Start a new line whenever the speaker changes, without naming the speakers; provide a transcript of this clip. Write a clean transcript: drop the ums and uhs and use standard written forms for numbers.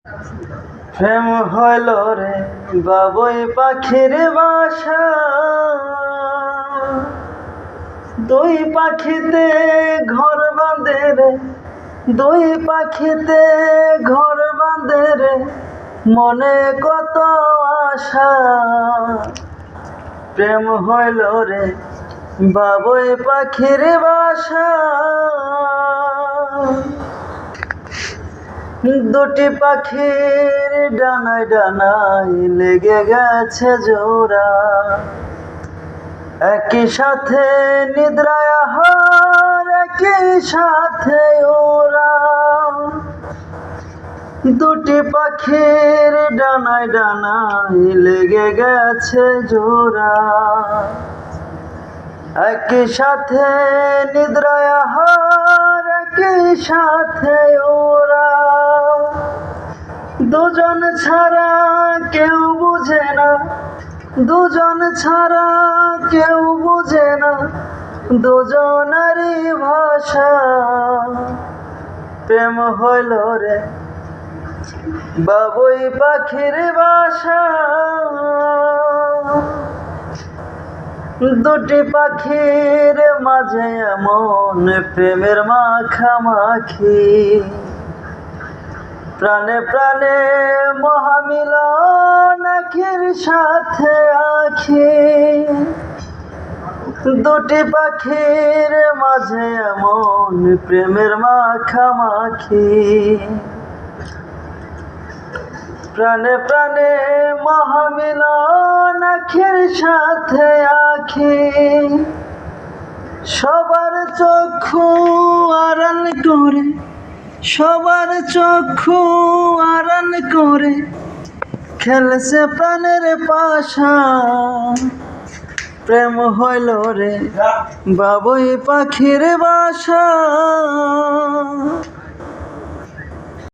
প্রেম হইল রে বাবুই পাখির বাসা, দুই পাখিতে ঘর বাঁধে রে, দুই পাখিতে ঘর বাঁধে রে, মনে কত আশা। প্রেম হইল রে বাবুই পাখির বাসা, দুটি পাখির ডানায় ডানায় লেগে গেছে জোড়া, একই সাথে নিদ্রায় আহার, একই সাথে ওরা। দুটি পাখির ডানায় ডানায় লেগে গেছে জোড়া, একই সাথে নিদ্রায় আহার, একই সাথে ওরা। দুজন ছাড়া কেউ বুঝে না, দুজন ছাড়া কেউ বুঝে না দুজনারই ভাষা। প্রেম হইল রে বাবুই পাখির বাসা, দুটি পাখির মাঝে এমন প্রেমের মাখামাখি, প্রাণে প্রাণে মহামিলন আখির সাথে আখি। দুটি পাখির মাঝে এমন প্রেমের মাখামাখি, প্রাণে প্রাণে মহামিলন আখির সাথে আখি। সবার চক্ষু আড়াল করে, সবার চক্ষু আড়াল করে খেলছে প্রাণের পাশা। প্রেম হইল রে বাবুই পাখির বাসা।